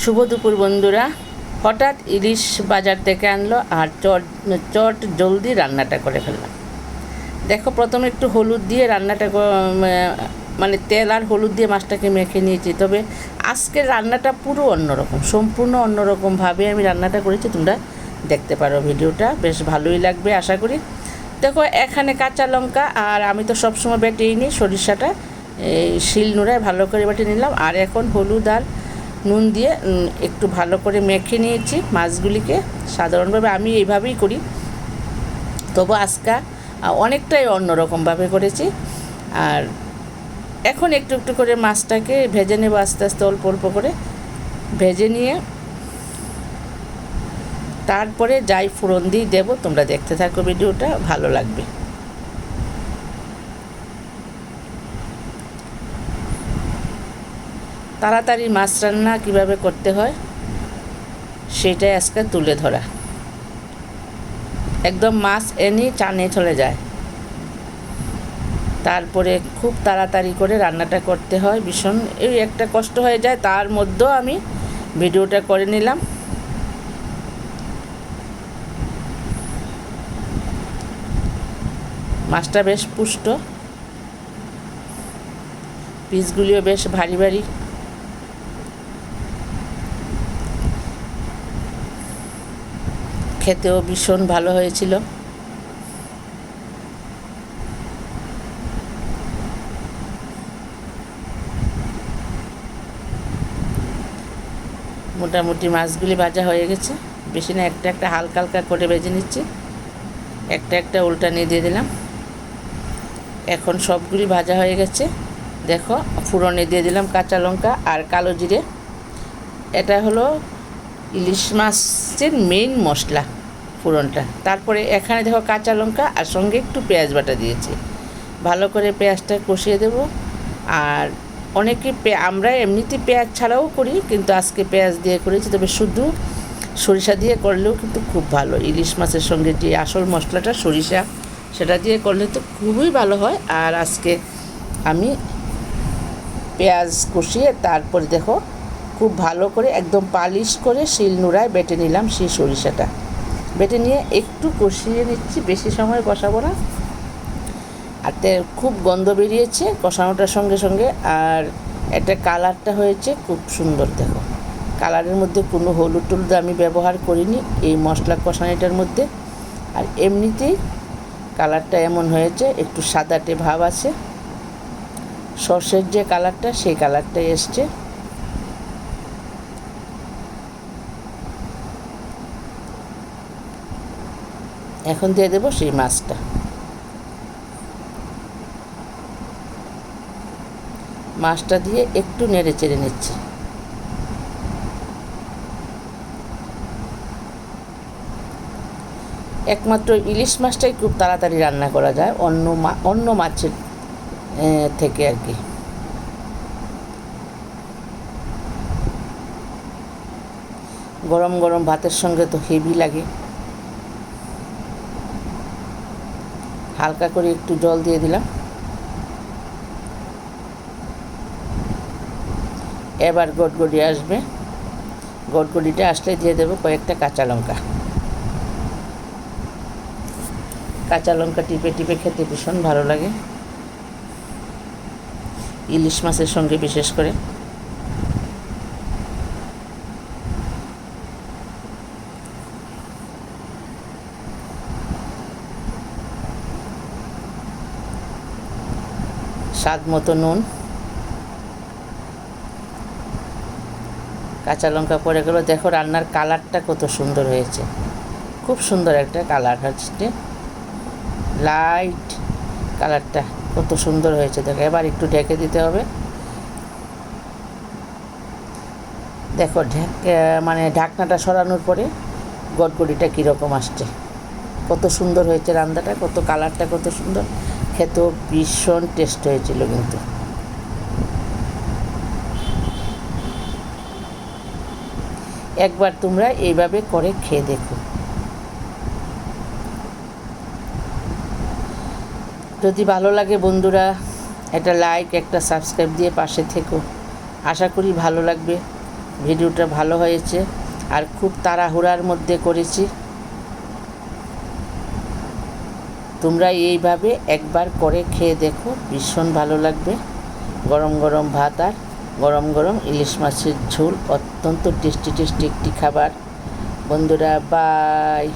শুভ দুপুর বন্ধুরা। হঠাৎ ইলিশ বাজার থেকে আনলো আর চট জলদি রান্নাটা করে ফেললাম। দেখো, প্রথমে একটু হলুদ দিয়ে রান্নাটা মানে তেল আর হলুদ দিয়ে মাছটাকে মেখে নিয়েছি। তবে আজকের রান্নাটা পুরো অন্যরকম, সম্পূর্ণ অন্যরকমভাবে আমি রান্নাটা করেছি। তোমরা দেখতে পারো, ভিডিওটা বেশ ভালোই লাগবে আশা করি। দেখো, এখানে কাঁচা লঙ্কা আর আমি তো সবসময় বেটেই নিই সরিষাটা, এই শিলনোড়ায় ভালো করে বেটে নিলাম। আর এখন হলুদ আর নুন দিয়ে একটু ভালো করে মেখে নিয়েছি মাছগুলিকে। সাধারণভাবে আমি এইভাবেই করি, তবু আজকে অনেকটাই অন্যরকমভাবে করেছি। আর এখন একটু একটু করে মাছটাকে ভেজে নেব, আস্তে আস্তে অল্প অল্প করে ভেজে নিয়ে তারপরে যাই ফোড়ন দিয়ে দেবো। তোমরা দেখতে থাকো, ভিডিওটা ভালো লাগবে। তাড়াতাড়ি মাছ রান্না কীভাবে করতে হয় সেটাই আজকে তুলে ধরা। একদম মাছ এনে টানে চলে যায়, তারপরে খুব তাড়াতাড়ি করে রান্নাটা করতে হয়। ভীষণ এই একটা কষ্ট হয়ে যায়, তার মধ্যেও আমি ভিডিওটা করে নিলাম। মাছটা বেশ পুষ্ট, পিসগুলিও বেশ ভারী ভারী। খেতেও ভীষণ ভালো হয়েছিল। মোটামুটি মাছগুলি ভাজা হয়ে গেছে, বেশি না, একটা একটা হালকা হালকা করে ভেজে নিচ্ছি। একটা একটা উল্টা নিয়ে দিয়ে দিলাম। এখন সবগুলি ভাজা হয়ে গেছে। দেখো, ফোড়নে দিয়ে দিলাম কাঁচা লঙ্কা আর কালো জিরে। এটা হলো ইলিশ মাছের মেইন মশলা, ফোড়নটা। তারপরে এখানে দেখো কাঁচা লঙ্কা আর সঙ্গে একটু পেঁয়াজ বাটা দিয়েছি। ভালো করে পেঁয়াজটা কষিয়ে দেব। আর অনেকে আমরা এমনিতে পেঁয়াজ ছাড়াও করি, কিন্তু আজকে পেঁয়াজ দিয়ে করেছি। তবে শুধু সরিষা দিয়ে করলেও কিন্তু খুব ভালো। ইলিশ মাছের সঙ্গে যে আসল মশলাটা সরিষা, সেটা দিয়ে করলে তো খুবই ভালো হয়। আর আজকে আমি পেঁয়াজ কষিয়ে তারপরে দেখো খুব ভালো করে একদম পালিশ করে শিলনোড়ায় বেটে নিলাম। সেই সরিষাটা বেটে নিয়ে একটু কষিয়ে নিচ্ছি, বেশি সময় কষাবো না। আর খুব গন্ধ বেরিয়েছে কষানোটার সঙ্গে সঙ্গে। আর একটা কালারটা হয়েছে খুব সুন্দর। দেখো, কালারের মধ্যে কোনো হলুদ টলুদ আমি ব্যবহার করিনি এই মশলা কষানোটার মধ্যে। আর এমনিতেই কালারটা এমন হয়েছে, একটু সাদাটে ভাব আছে। সর্ষের যে কালারটা, সেই কালারটাই এসছে। এখন দিয়ে দেবো সেই মাছটা। মাছটা দিয়ে একটু নেড়ে চেড়ে নিচ্ছি। একমাত্র ইলিশ মাছটাই খুব তাড়াতাড়ি রান্না করা যায় অন্য মাছের থেকে আর কি। গরম গরম ভাতের সঙ্গে তো হেভি লাগে। হালকা করে একটু জল দিয়ে দিলাম। এবার গড়গড়ি আসবে, গড়গড়িটা আসলে দিয়ে দেবো কয়েকটা কাঁচা লঙ্কা। কাঁচা লঙ্কা টিপে টিপে খেতে ভীষণ ভালো লাগে ইলিশ মাছের সঙ্গে, বিশেষ করে। স্বাদ মতো নুন, কাঁচা লঙ্কা পড়ে গেল। দেখো, রান্নার কালারটা কত সুন্দর হয়েছে, খুব সুন্দর একটা কালার হচ্ছে, লাইট কালারটা কত সুন্দর হয়েছে। দেখো, এবার একটু ঢেকে দিতে হবে। দেখো, মানে ঢাকনাটা সরানোর পরে গড়গড়িটা কীরকম আসছে, কত সুন্দর হয়েছে রান্নাটা, কত কালারটা কত সুন্দর। খেতেও ভীষণ টেস্ট হয়েছিল কিন্তু। একবার তোমরা এইভাবে করে খেয়ে দেখো। যদি ভালো লাগে বন্ধুরা, একটা লাইক, একটা সাবস্ক্রাইব দিয়ে পাশে থেকো। আশা করি ভালো লাগবে। ভিডিওটা ভালো হয়েছে, আর খুব তাড়াহুড়ার মধ্যে করেছি। তোমরা এইভাবে একবার করে খেয়ে দেখো, ভীষণ ভালো লাগবে। গরম গরম ভাত আর গরম গরম ইলিশ মাছের ঝোল, অত্যন্ত টেস্টি টেস্টি একটি খাবার। বন্ধুরা, বাই।